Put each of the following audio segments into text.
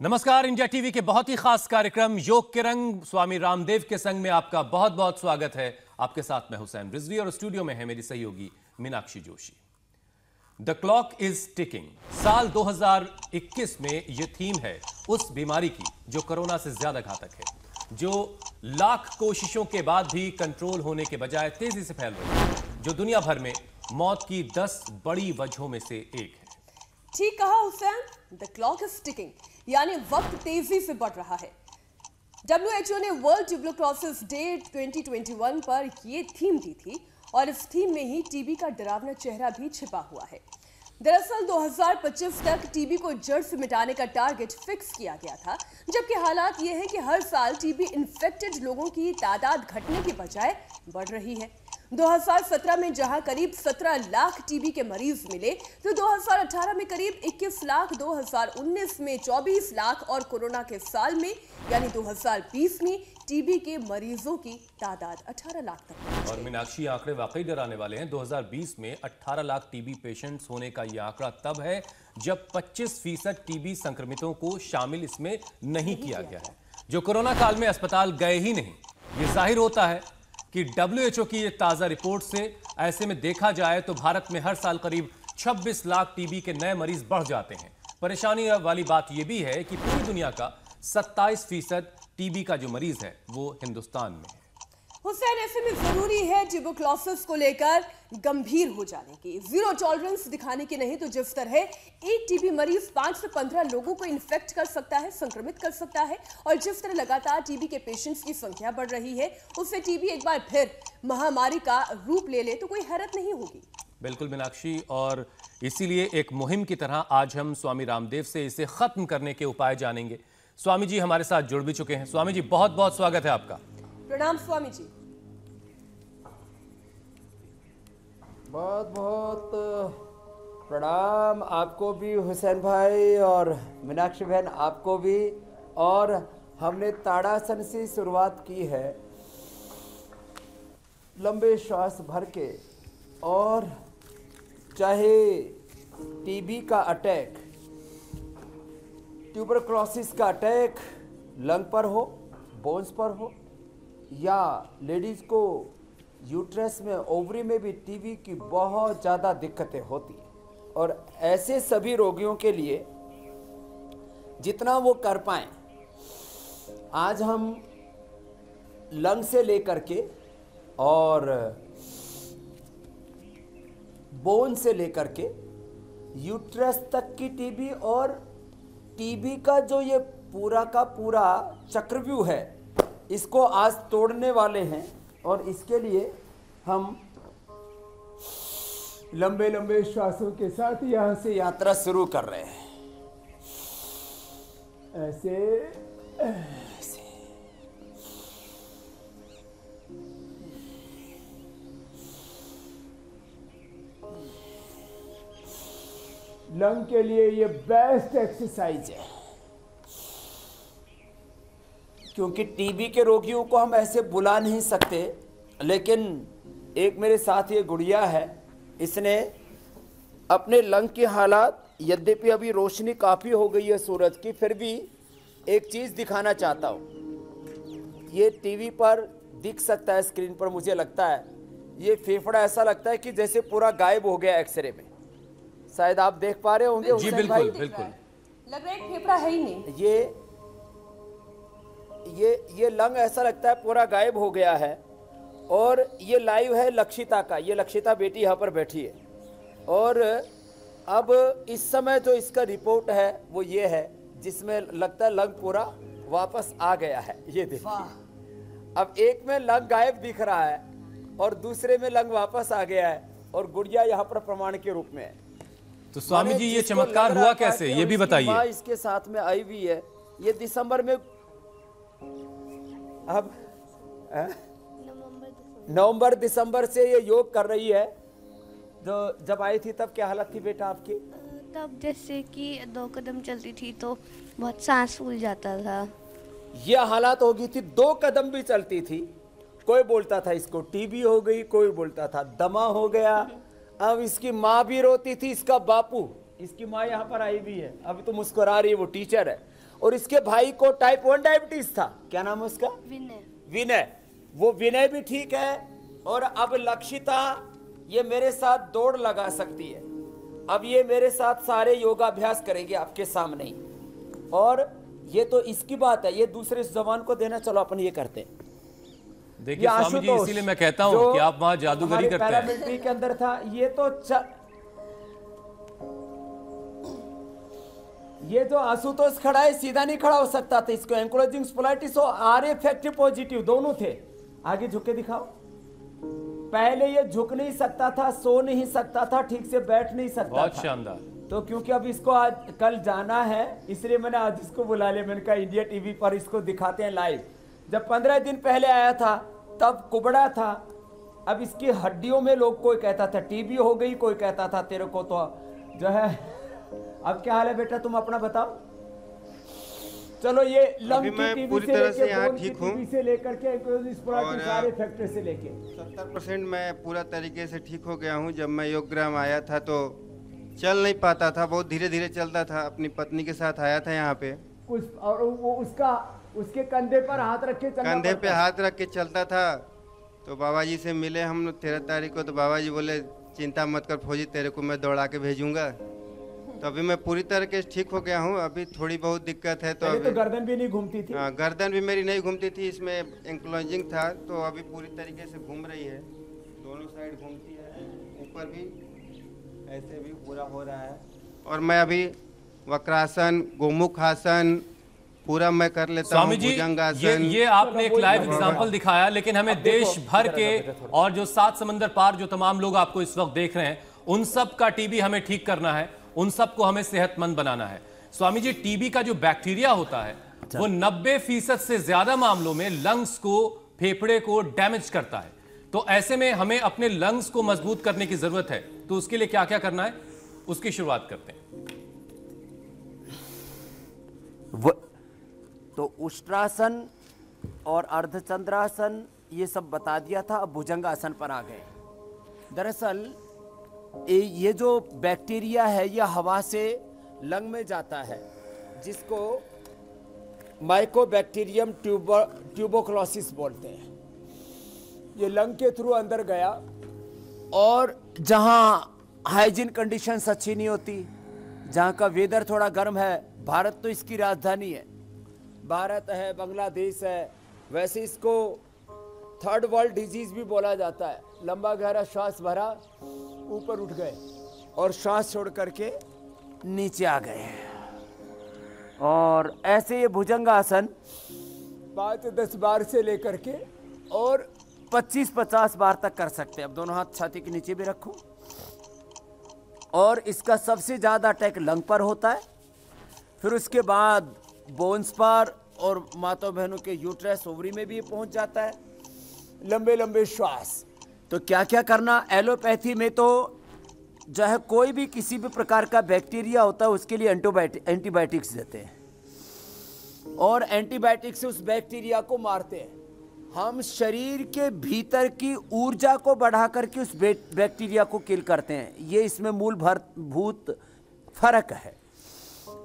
नमस्कार। India TV के बहुत ही खास कार्यक्रम योग के रंग स्वामी रामदेव के संग में आपका बहुत बहुत स्वागत है। आपके साथ मैं हुसैन रिजवी और स्टूडियो में है मेरी सहयोगी Meenakshi Joshi. The clock is ticking. साल 2021 में यह थीम है उस बीमारी की जो कोरोना से ज्यादा घातक है, जो लाख कोशिशों के बाद भी कंट्रोल होने के बजाय तेजी से फैल रही है, जो दुनिया भर में मौत की 10 बड़ी वजहों में से एक है। ठीक कहा Hussain, the clock is ticking, यानी वक्त तेजी से बढ़ रहा है। WHO ने वर्ल्ड ट्यूबरक्लोसिस डे 2021 पर यह थीम दी थी और इस थीम में ही टीबी का डरावना चेहरा भी छिपा हुआ है। दरअसल 2025 तक टीबी को जड़ से मिटाने का टारगेट फिक्स किया गया था, जबकि हालात ये है कि हर साल टीबी इन्फेक्टेड लोगों की तादाद घटने के बजाय बढ़ रही है। 2017 में जहां करीब 17 लाख टीबी के मरीज मिले, तो 2018 में करीब 21 लाख, 2019 में 24 लाख और कोरोना के साल में यानी 2020 में टीबी के मरीजों की तादाद 18 लाख तक पहुंच और गई। मीनाक्षी, आंकड़े वाकई डराने वाले हैं। 2020 में 18 लाख टीबी पेशेंट्स होने का यह आंकड़ा तब है जब 25% टीबी संक्रमितों को शामिल इसमें नहीं किया गया है, जो कोरोना काल में अस्पताल गए ही नहीं। ये जाहिर होता है कि WHO की ये ताजा रिपोर्ट से ऐसे में देखा जाए तो भारत में हर साल करीब 26 लाख टीबी के नए मरीज बढ़ जाते हैं। परेशानी वाली बात यह भी है कि पूरी दुनिया का 27% टीबी का जो मरीज है वो हिंदुस्तान में है। हुसैन, ऐसे में जरूरी है ट्यूबरक्लोसिस को लेकर गंभीर हो जाने की, जीरो टॉलरेंस दिखाने की। नहीं तो जिस तरह एक टीबी मरीज 5 से 15 लोगों को इन्फेक्ट कर सकता है, संक्रमित कर सकता है, और जिस तरह लगातार टीबी के पेशेंट्स की संख्या बढ़ रही है, उससे टीबी एक बार फिर महामारी का रूप ले ले तो कोई हैरत नहीं होगी। बिल्कुल मीनाक्षी, और इसीलिए एक मुहिम की तरह आज हम स्वामी रामदेव से इसे खत्म करने के उपाय जानेंगे। स्वामी जी हमारे साथ जुड़ भी चुके हैं। स्वामी जी, बहुत बहुत स्वागत है आपका। प्रणाम स्वामी जी। बहुत बहुत प्रणाम आपको भी हुसैन भाई, और मीनाक्षी बहन आपको भी। और हमने ताड़ासन से शुरुआत की है, लंबे श्वास भर के। और चाहे टीबी का अटैक, ट्यूबरक्लोसिस का अटैक लंग पर हो, बोन्स पर हो, या लेडीज को यूट्रस में, ओवरी में भी टीबी की बहुत ज़्यादा दिक्कतें होती हैं। और ऐसे सभी रोगियों के लिए जितना वो कर पाएं, आज हम लंग से लेकर के और बोन से लेकर के यूट्रस तक की टीबी, और टीबी का जो ये पूरा का पूरा चक्रव्यूह है, इसको आज तोड़ने वाले हैं। और इसके लिए हम लंबे लंबे श्वासों के साथ यहाँ से यात्रा शुरू कर रहे हैं। ऐसे ऐसे लंग के लिए ये बेस्ट एक्सरसाइज है, क्योंकि टीबी के रोगियों को हम ऐसे बुला नहीं सकते। लेकिन एक मेरे साथ ये गुड़िया है, इसने अपने लंग की हालात, यद्यपि अभी रोशनी काफ़ी हो गई है सूरज की, फिर भी एक चीज़ दिखाना चाहता हूँ। ये टीवी पर दिख सकता है, स्क्रीन पर मुझे लगता है ये फेफड़ा ऐसा लगता है कि जैसे पूरा गायब हो गया एक्सरे में। शायद आप देख पा रहे होंगे। जी बिल्कुल बिल्कुल, लग रहा है फेफड़ा है ही नहीं। ये लंग ऐसा लगता है पूरा गायब हो गया है। और ये लाइव है लक्षिता का, ये लक्षिता बेटी यहाँ पर बैठी है। और अब इस समय जो इसका रिपोर्ट है वो ये है, जिसमें लगता है लंग पूरा वापस आ गया है। ये देखिए, अब एक में लंग गायब दिख रहा है और दूसरे में लंग वापस आ गया है, और गुड़िया यहाँ पर प्रमाण के रूप में है। तो स्वामी जी ये चमत्कार हुआ कैसे, ये भी बताइए। इसके साथ में आई हुई है, ये दिसंबर में, अब नवंबर दिसंबर से ये योग कर रही है। जो जब आई थी तब क्या हालत थी बेटा आपकी? तब जैसे कि 2 कदम चलती थी तो बहुत सांस फूल जाता था। ये हालत हो गई थी, 2 कदम भी चलती थी, कोई बोलता था इसको टीबी हो गई, कोई बोलता था दमा हो गया। अब इसकी माँ भी रोती थी, इसका बापू, इसकी माँ यहाँ पर आई भी है, अभी तो मुस्कुरा रही है, वो टीचर है। और इसके भाई को टाइप 1 डायबिटीज था, क्या नाम है उसका? विनय। विनय। वो विनय भी ठीक है। और अब लक्षिता ये मेरे साथ दौड़ लगा सकती है। अब ये मेरे साथ सारे योगाभ्यास करेंगे आपके सामने ही। और ये तो इसकी बात है, ये दूसरे जवान को देना, चलो अपन ये करते हैं। देखिए स्वामी जी, इसीलिए मैं कहता हूं कि आप वहां जादूगरी करते हैं। पैरामिलिट्री के अंदर था ये तो ये जो आशुतोष खड़ा है सीधा नहीं खड़ा हो सकता था, इसको एंकोलॉजिंग स्पोलाइटिस और आर इफेक्टिव पॉजिटिव दोनों थे। आगे झुक के दिखाओ। पहले ये झुक नहीं सकता था, सो नहीं सकता था, ठीक से बैठ नहीं सकता बहुत था। शानदार। तो क्योंकि अब इसको आज कल जाना है, इसलिए मैंने आज इसको बुला लिया। मैंने कहा इंडिया टीवी पर इसको दिखाते हैं लाइव। जब 15 दिन पहले आया था तब कुबड़ा था। अब इसकी हड्डियों में लोग, कोई कहता था टीबी हो गई, कोई कहता था तेरे को तो जो है। अब क्या हाल है बेटा, तुम अपना बताओ। चलो ये लंग की टीबी पूरी से तरह लेके से यहाँ बोन की ठीक हूँ टीबी से लेकर के सारे फैक्टर से लेके 70% मैं पूरा तरीके से ठीक हो गया हूँ। जब मैं योगग्राम आया था तो चल नहीं पाता था, बहुत धीरे धीरे चलता था। अपनी पत्नी के साथ आया था यहाँ पे, कुछ और वो उसके कंधे पर हाथ रख के चलना कंधे पे पड़ता। हाथ रख के चलता था। तो बाबा जी से मिले हम 13 तारीख को, तो बाबा जी बोले चिंता मत कर फौजी, तेरे को मैं दौड़ा के भेजूंगा। तो अभी मैं पूरी तरह से ठीक हो गया हूँ। अभी थोड़ी बहुत दिक्कत है। तो पहले अभी तो गर्दन भी नहीं घूमती थी। हाँ, गर्दन भी मेरी नहीं घूमती थी, इसमें एंक्लोजिंग था। तो अभी पूरी तरीके से घूम रही है, दोनों साइड घूमती है, ऊपर भी ऐसे भी पूरा हो रहा है। और मैं अभी वक्रासन, गोमुख आसन पूरा मैं कर लेता हूँ। स्वामी जी, भुजंगासन। ये आपने एक लाइव एग्जांपल दिखाया, लेकिन हमें देश भर के और जो 7 समंदर पार जो तमाम लोग आपको इस वक्त देख रहे हैं, उन सब का टीबी हमें ठीक करना है, उन सबको हमें सेहतमंद बनाना है। स्वामी जी, टीबी का जो बैक्टीरिया होता है वो 90% से ज्यादा मामलों में लंग्स को, फेफड़े को डैमेज करता है। तो ऐसे में हमें अपने लंग्स को मजबूत करने की जरूरत है। तो उसके लिए क्या क्या करना है, उसकी शुरुआत करते हैं। तो उष्ट्रासन और अर्धचंद्रासन ये सब बता दिया था। अब भुजंगासन पर आ गए। दरअसल ये जो बैक्टीरिया है यह हवा से लंग में जाता है, जिसको माइकोबैक्टीरियम ट्यूबरक्लोसिस बोलते हैं। ये लंग के थ्रू अंदर गया और जहाँ हाइजीन कंडीशंस अच्छी नहीं होती, जहाँ का वेदर थोड़ा गर्म है, भारत तो इसकी राजधानी है, भारत है, बांग्लादेश है, वैसे इसको थर्ड वर्ल्ड डिजीज भी बोला जाता है। लंबा गहरा श्वास भरा, ऊपर उठ गए और श्वास छोड़ करके नीचे आ गए। और ऐसे ये भुजंगासन 5 से 10 बार से लेकर के और 25-50 बार तक कर सकते हैं। अब दोनों हाथ छाती के नीचे भी रखो। और इसका सबसे ज़्यादा अटैक लंग पर होता है, फिर उसके बाद बोन्स पर और माता बहनों के यूट्रस, ओवरी में भी ये पहुंच जाता है। लंबे लंबे श्वास। तो क्या क्या करना, एलोपैथी में तो जो है कोई भी किसी भी प्रकार का बैक्टीरिया होता है उसके लिए एंटीबायोटिक्स देते हैं और एंटीबायोटिक्स से उस बैक्टीरिया को मारते हैं। हम शरीर के भीतर की ऊर्जा को बढ़ा करके उस बैक्टीरिया को किल करते हैं। ये इसमें मूलभूत फर्क है।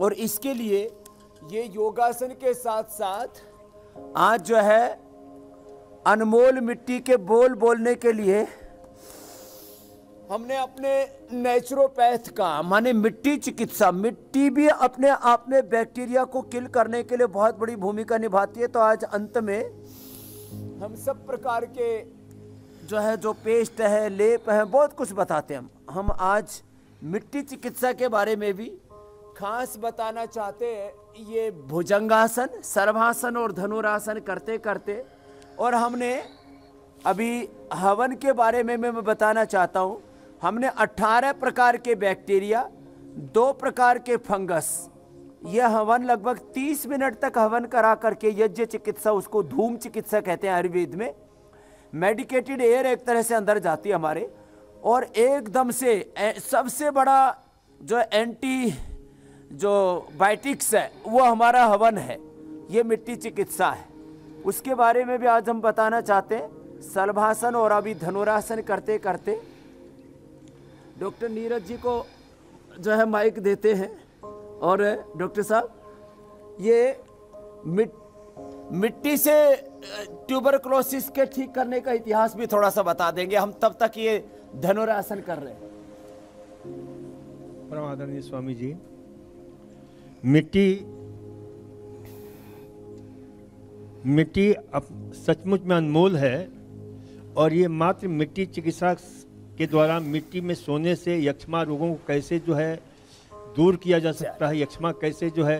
और इसके लिए ये योगासन के साथ साथ आज जो है अनमोल मिट्टी के बोल बोलने के लिए हमने अपने नेचुरोपैथ का, माने मिट्टी चिकित्सा, मिट्टी भी अपने आप में बैक्टीरिया को किल करने के लिए बहुत बड़ी भूमिका निभाती है। तो आज अंत में हम सब प्रकार के जो पेस्ट है, लेप है, बहुत कुछ बताते हैं। हम आज मिट्टी चिकित्सा के बारे में भी खास बताना चाहते हैं। ये भुजंगासन, सर्वासन और धनुरासन करते करते, और हमने अभी हवन के बारे में मैं बताना चाहता हूँ। हमने 18 प्रकार के बैक्टीरिया, 2 प्रकार के फंगस, यह हवन लगभग 30 मिनट तक हवन करा करके, यज्ञ चिकित्सा, उसको धूम चिकित्सा कहते हैं आयुर्वेद में। मेडिकेटेड एयर एक तरह से अंदर जाती है हमारे, और एकदम से सबसे बड़ा जो बायोटिक्स है वो हमारा हवन है, ये मिट्टी चिकित्सा है। उसके बारे में भी आज हम बताना चाहते हैं। सलभासन और अभी धनुरासन करते करते डॉक्टर नीरज जी को जो है माइक देते हैं। और डॉक्टर साहब ये मिट्टी से ट्यूबरकुलोसिस के ठीक करने का इतिहास भी थोड़ा सा बता देंगे। हम तब तक ये धनुरासन कर रहे हैं। परम आदरणीय स्वामी जी, मिट्टी अब सचमुच में अनमोल है और ये मात्र मिट्टी चिकित्सा के द्वारा मिट्टी में सोने से यक्ष्मा रोगों को कैसे जो है दूर किया जा सकता है, यक्ष्मा कैसे जो है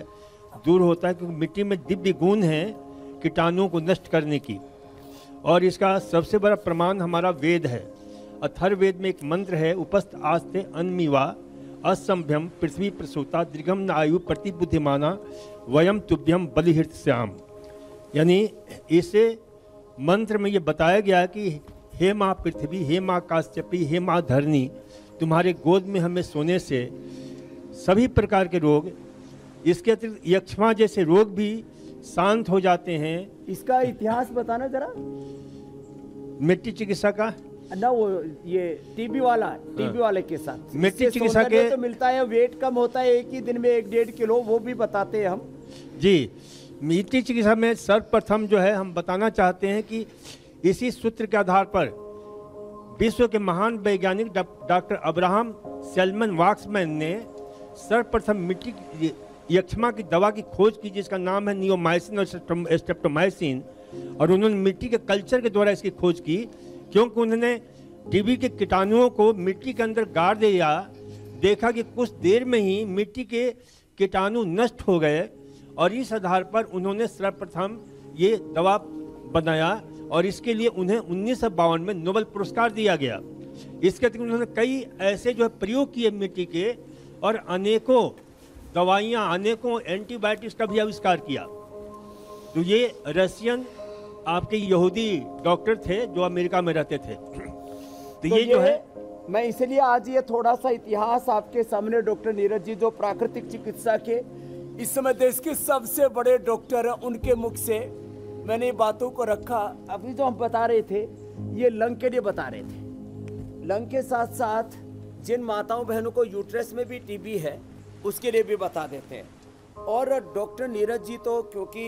दूर होता है, क्योंकि मिट्टी में दिव्य गुण है कीटाणुओं को नष्ट करने की। और इसका सबसे बड़ा प्रमाण हमारा वेद है। अथर्ववेद में एक मंत्र है, उपस्थ आस्ते अन्मीवा असंभ्यम पृथ्वी प्रसूता दीर्घम न आयु प्रति बुद्धिमाना वयम तुभ्यम बलिहृत श्याम। यानी इसे मंत्र में ये बताया गया है कि हे माँ पृथ्वी, हे माँ काश्यपी, हे माँ धरणी, तुम्हारे गोद में हमें सोने से सभी प्रकार के रोग, इसके अतिरिक्त यक्ष्मा जैसे रोग भी शांत हो जाते हैं। इसका इतिहास बताना जरा, मिट्टी चिकित्सा का ना। वो ये टीबी वाले के साथ मिट्टी चिकित्सा के तो मिलता है, वेट कम होता है एक ही दिन में 1-1.5 किलो, वो भी बताते हैं हम जी। मिट्टी चिकित्सा में सर्वप्रथम जो है हम बताना चाहते हैं कि इसी सूत्र के आधार पर विश्व के महान वैज्ञानिक डॉक्टर अब्राहम सेल्मन वाक्समैन ने सर्वप्रथम मिट्टी यक्ष्मा की दवा की खोज की, जिसका नाम है नियोमाइसिन और स्ट्रेप्टोमाइसिन। और उन्होंने मिट्टी के कल्चर के द्वारा इसकी खोज की, क्योंकि उन्होंने टीबी के कीटाणुओं को मिट्टी के अंदर गाड़ दिया, देखा कि कुछ देर में ही मिट्टी के कीटाणु नष्ट हो गए। और इस आधार पर उन्होंने सर्वप्रथम ये दवा बनाया और इसके लिए उन्हें 1952 में नोबेल पुरस्कार दिया गया। इसके अतिरिक्त उन्होंने कई ऐसे जो है प्रयोग किए मिट्टी के, और अनेकों दवाइयाँ, अनेकों एंटीबायोटिक्स का भी आविष्कार किया। तो ये रशियन आपके यहूदी डॉक्टर थे जो अमेरिका में रहते थे। तो ये जो है, मैं इसलिए आज ये थोड़ा सा इतिहास आपके सामने, डॉक्टर नीरज जी जो प्राकृतिक चिकित्सा के इस समय देश के सबसे बड़े डॉक्टर हैं, उनके मुख से मैंने बातों को रखा। अभी जो हम बता रहे थे ये लंग के लिए बता रहे थे। लंग के साथ साथ जिन माताओं बहनों को यूट्रस में भी टीबी है उसके लिए भी बता देते हैं। और डॉक्टर नीरज जी तो क्योंकि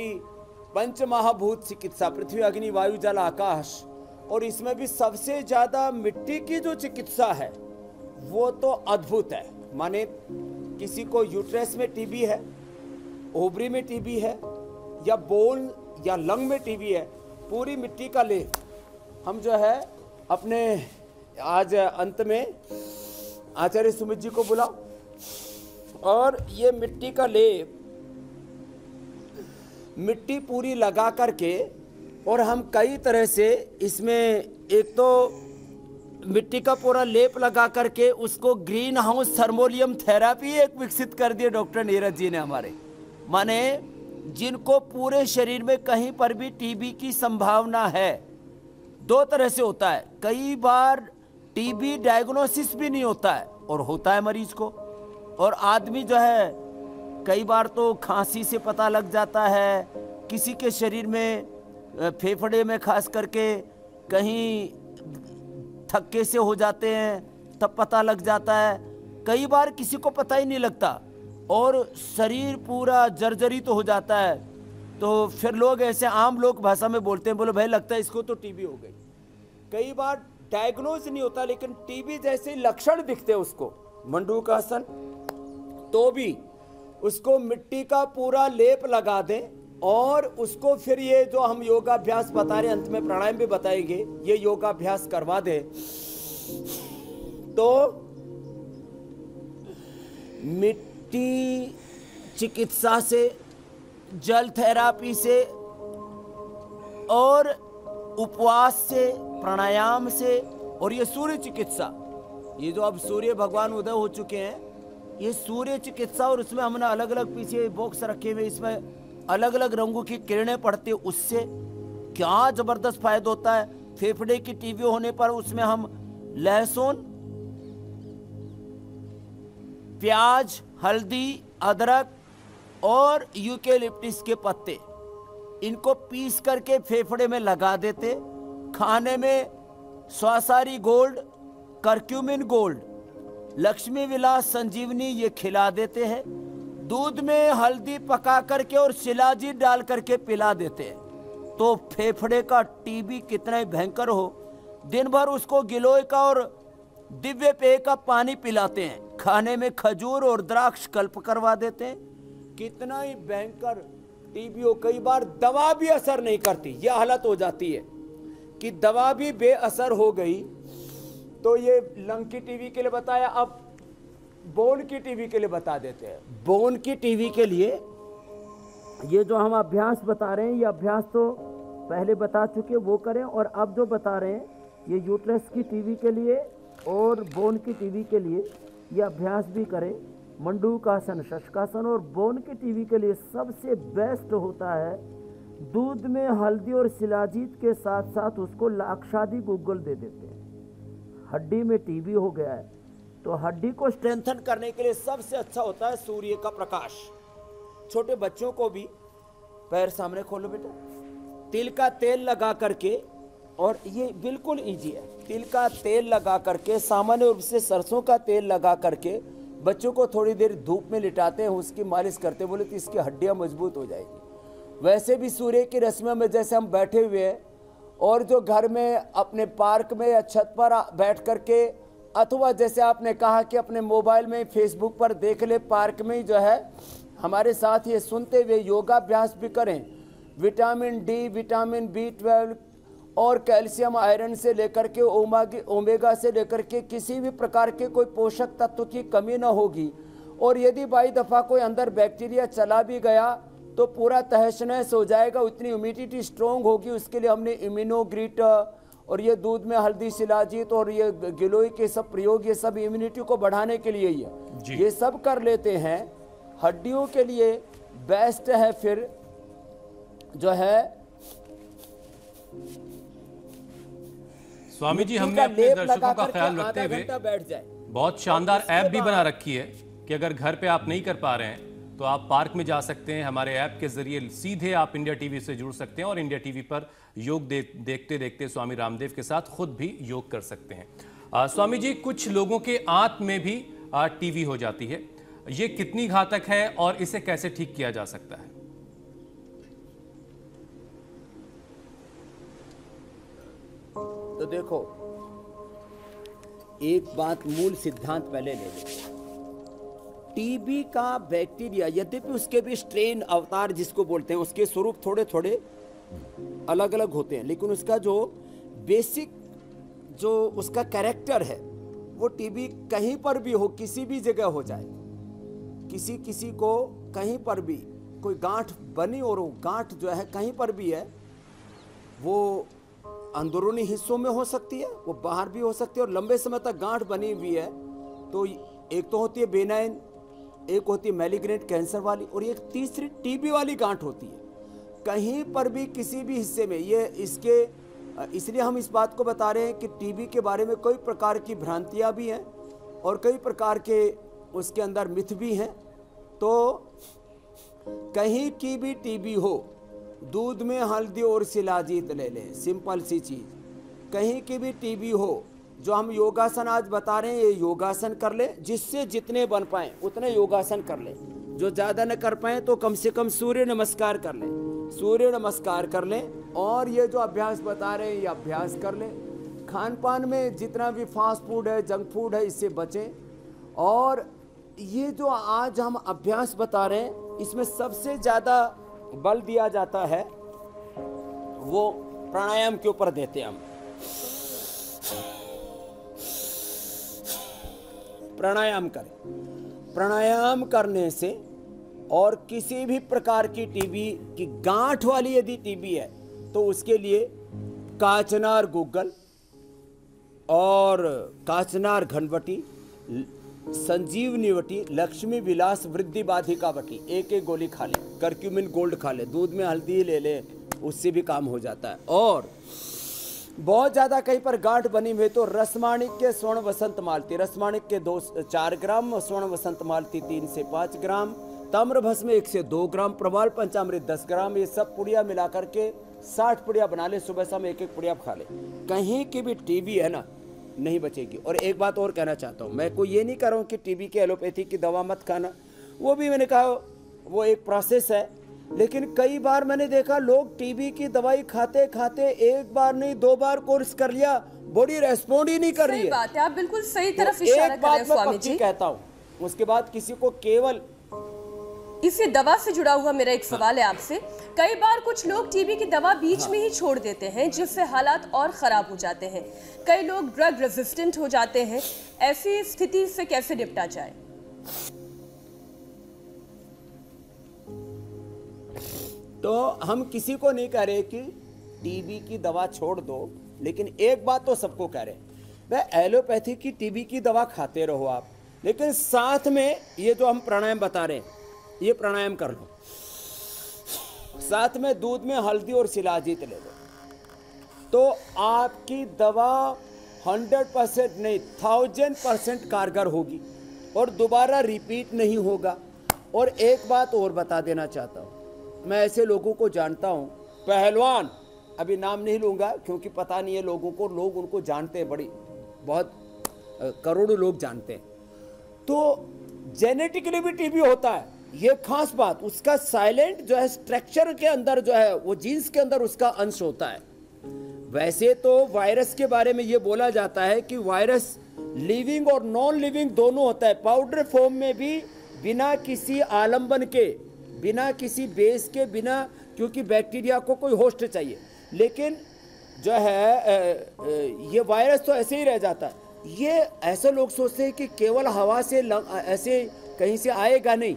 पंच महाभूत चिकित्सा, पृथ्वी अग्नि वायु जल आकाश, और इसमें भी सबसे ज्यादा मिट्टी की जो चिकित्सा है वो तो अद्भुत है। माने किसी को यूट्रस में टीबी है, ओवरी में टीबी है, या बोल या लंग में टीबी है, पूरी मिट्टी का लेप हम जो है अपने आज अंत में आचार्य सुमित जी को बुलाओ, और ये मिट्टी का लेप, मिट्टी पूरी लगा करके, और हम कई तरह से इसमें एक तो मिट्टी का पूरा लेप लगा करके उसको ग्रीन हाउस थर्मोलियम थेरापी एक विकसित कर दिए डॉक्टर नीरज जी ने हमारे। माने जिनको पूरे शरीर में कहीं पर भी टीबी की संभावना है, 2 तरह से होता है। कई बार टीबी डायग्नोसिस भी नहीं होता है और होता है मरीज को, और आदमी जो है कई बार तो खांसी से पता लग जाता है, किसी के शरीर में फेफड़े में खास करके कहीं थक्के से हो जाते हैं तब पता लग जाता है, कई बार किसी को पता ही नहीं लगता और शरीर पूरा जर्जरी तो हो जाता है। तो फिर लोग ऐसे आम लोग भाषा में बोलते हैं, बोले भाई लगता है इसको तो टीबी हो गई। कई बार डायग्नोज नहीं होता लेकिन टीबी जैसे लक्षण दिखते हैं उसको, मंडूकासन, तो भी उसको मिट्टी का पूरा लेप लगा दें और उसको फिर ये जो हम योगाभ्यास बता रहे, अंत में प्राणायाम भी बताएंगे, ये योगाभ्यास करवा दे तो मिट्टी चिकित्सा से, जल थेरापी से और उपवास से, प्राणायाम से, और ये सूर्य चिकित्सा, ये जो अब सूर्य भगवान उदय हो चुके हैं, ये सूर्य चिकित्सा, और उसमें हमने अलग अलग पीछे बॉक्स रखे हुए, इसमें अलग अलग रंगों की किरणें पड़ती है, उससे क्या जबरदस्त फायदा होता है। फेफड़े की टीबी होने पर उसमें हम लहसुन, प्याज, हल्दी, अदरक और यूकेलिप्टिस के पत्ते, इनको पीस करके फेफड़े में लगा देते। खाने में स्वासारी gold, curcumin gold, Lakshmi Vilas संजीवनी ये खिला देते हैं। दूध में हल्दी पका करके और शिलाजीत डाल करके पिला देते हैं, तो फेफड़े का टीबी कितना ही भयंकर हो, दिन भर उसको गिलोय का और दिव्य पेय का पानी पिलाते हैं, खाने में खजूर और द्राक्ष कल्प करवा देते हैं, कितना ही भयंकर टीबी हो। कई बार दवा भी असर नहीं करती, यह हालत हो जाती है कि दवा भी बेअसर हो गई। तो ये लंग की टीबी के लिए बताया, अब बोन की टीबी के लिए बता देते हैं। बोन की टीबी के लिए ये जो हम अभ्यास बता रहे हैं, ये अभ्यास तो पहले बता चुके, वो करें, और अब जो बता रहे हैं ये यूट्रस की टीबी के लिए और बोन की टीबी के लिए ये अभ्यास भी करें। मंडूकासन, शशकासन। और बोन की टीबी के लिए सबसे बेस्ट होता है दूध में हल्दी और शिलाजीत के साथ साथ उसको लाक्षादी गुग्गल दे देते हैं। हड्डी में टीबी हो गया है तो हड्डी को स्ट्रेंथन करने के लिए सबसे अच्छा होता है सूर्य का प्रकाश। छोटे बच्चों को भी, पैर सामने खोलो बेटा, तिल का तेल लगा करके, और ये बिल्कुल इजी है, तिल का तेल लगा करके, सामान्य रूप से सरसों का तेल लगा करके बच्चों को थोड़ी देर धूप में लिटाते हैं, उसकी मालिश करते, बोले तो इसकी हड्डियां मजबूत हो जाएगी। वैसे भी सूर्य की रश्मियों में जैसे हम बैठे हुए हैं, और जो घर में अपने पार्क में या छत पर बैठ करके, अथवा जैसे आपने कहा कि अपने मोबाइल में फेसबुक पर देख ले, पार्क में जो है हमारे साथ ये सुनते हुए योगाभ्यास भी करें। विटामिन डी, विटामिन B12 और कैल्शियम, आयरन से लेकर के ओमेगा से लेकर के किसी भी प्रकार के कोई पोषक तत्व की कमी ना होगी। और यदि बाई दफ़ा कोई अंदर बैक्टीरिया चला भी गया तो पूरा तहस नहस हो जाएगा, उतनी इम्यूनिटी स्ट्रोंग होगी। उसके लिए हमने इम्यूनोग्रिट और ये दूध में हल्दी, शिलाजीत और ये गिलोय के सब प्रयोग, ये सब इम्यूनिटी को बढ़ाने के लिए ही है। ये सब कर लेते हैं, हड्डियों के लिए बेस्ट है। फिर जो है स्वामी जी, हमने अपने दर्शकों का ख्याल रखते हुए बैठ जाए, बहुत शानदार ऐप भी बना रखी है कि अगर घर पे आप नहीं कर पा रहे हैं तो आप पार्क में जा सकते हैं। हमारे ऐप के जरिए सीधे आप इंडिया टीवी से जुड़ सकते हैं और इंडिया टीवी पर योग देखते देखते स्वामी रामदेव के साथ खुद भी योग कर सकते हैं। स्वामी जी, कुछ लोगों के आंत में भी टीबी हो जाती है, ये कितनी घातक है और इसे कैसे ठीक किया जा सकता है? तो देखो, एक बात, मूल सिद्धांत पहले ले लो। टीबी का बैक्टीरिया, यद्यपि उसके भी स्ट्रेन, अवतार जिसको बोलते हैं, उसके स्वरूप थोड़े थोड़े अलग अलग होते हैं, लेकिन उसका जो बेसिक जो उसका कैरेक्टर है, वो टीबी कहीं पर भी हो, किसी भी जगह हो जाए, किसी को कहीं पर भी कोई गांठ बनी और वो गांठ जो है कहीं पर भी है, वो अंदरूनी हिस्सों में हो सकती है, वो बाहर भी हो सकती है, और लंबे समय तक गांठ बनी हुई है तो एक तो होती है बेनाइन, एक होती है मैलिग्नेंट कैंसर वाली, और एक तीसरी टीबी वाली गांठ होती है। कहीं पर भी किसी भी हिस्से में ये इसलिए हम इस बात को बता रहे हैं कि टीबी के बारे में कई प्रकार की भ्रांतियां भी हैं और कई प्रकार के उसके अंदर मिथ भी हैं। तो कहीं की भी टीबी हो, दूध में हल्दी और शिलाजीत ले लें, सिंपल सी चीज़। कहीं की भी टीबी हो, जो हम योगासन आज बता रहे हैं, ये योगासन कर ले, जिससे जितने बन पाए उतने योगासन कर ले। जो ज़्यादा न कर पाए तो कम से कम सूर्य नमस्कार कर ले, सूर्य नमस्कार कर ले। और ये जो अभ्यास बता रहे हैं, ये अभ्यास कर ले। खान पान में जितना भी फास्ट फूड है, जंक फूड है, इससे बचें। और ये जो आज हम अभ्यास बता रहे हैं, इसमें सबसे ज़्यादा बल दिया जाता है वो प्राणायाम के ऊपर देते हैं हम। प्राणायाम करें, प्राणायाम करने से, और किसी भी प्रकार की टीबी की गांठ वाली यदि टीबी है तो उसके लिए काचनार गुग्गल और काचनार घनवटी, संजीवनी वटी, लक्ष्मी विलास वृद्धि बाधिका वटी, एक गोली खा ले। करक्यूमिन गोल्ड खा ले, दूध में हल्दी ले ले, उससे भी काम हो जाता है। और बहुत ज़्यादा कहीं पर गांठ बनी हुई तो रसमाणिक के स्वर्ण वसंत मालती, रसमाणिक के 4 ग्राम, स्वर्ण वसंत मालती 3 से 5 ग्राम, ताम्र भस्म 1 से 2 ग्राम, प्रवाल पंचामृत 10 ग्राम, ये सब पुड़िया मिला करके 60 पुड़िया बना ले, सुबह शाम एक पुड़िया खा ले। कहीं की भी टीबी है ना, नहीं बचेगी। और एक बात और कहना चाहता हूँ, मैं कोई ये नहीं कर रहा हूँ कि टीबी की एलोपैथी की दवा मत खाना, वो भी मैंने कहा वो एक प्रोसेस है। लेकिन कई बार मैंने देखा लोग टीबी की दवाई खाते खाते एक बार नहीं 2 बार कोर्स कर लिया, बॉडी रेस्पॉन्ड ही नहीं कर रही सही है। बात है, आप बिल्कुल सही तो तरफ इशारा एक कर रहे बात हैं मैं स्वामी पक्की जी। कहता हूँ, उसके बाद किसी को केवल इसी दवा से जुड़ा हुआ मेरा एक सवाल है आपसे। कई बार कुछ लोग टीबी की दवा बीच में ही छोड़ देते हैं, जिससे हालात और खराब हो जाते हैं। कई लोग ड्रग रेजिस्टेंट हो जाते हैं। ऐसी स्थिति से कैसे निपटा जाए? तो हम किसी को नहीं कह रहे कि टीबी की दवा छोड़ दो, लेकिन एक बात तो सबको कह रहे भाई एलोपैथी की टीबी की दवा खाते रहो आप, लेकिन साथ में ये जो हम प्राणायाम बता रहे हैं ये प्राणायाम कर लो, साथ में दूध में हल्दी और शिलाजीत ले लो, तो आपकी दवा 100% नहीं 1000% कारगर होगी और दोबारा रिपीट नहीं होगा। और एक बात और बता देना चाहता हूँ, मैं ऐसे लोगों को जानता हूँ, पहलवान, अभी नाम नहीं लूँगा क्योंकि पता नहीं है लोगों को, लोग उनको जानते हैं, बड़ी बहुत करोड़ों लोग जानते हैं। तो जेनेटिकली भी टीबी होता है, ये खास बात, उसका साइलेंट जो है स्ट्रक्चर के अंदर जो है वो जीन्स के अंदर उसका अंश होता है। वैसे तो वायरस के बारे में ये बोला जाता है कि वायरस लिविंग और नॉन लिविंग दोनों होता है, पाउडर फॉर्म में भी बिना किसी आलंबन के, बिना किसी बेस के, बिना, क्योंकि बैक्टीरिया को कोई होस्ट चाहिए, लेकिन जो है ये वायरस तो ऐसे ही रह जाता है। ये ऐसे लोग सोचते हैं कि केवल हवा से ऐसे कहीं से आएगा, नहीं।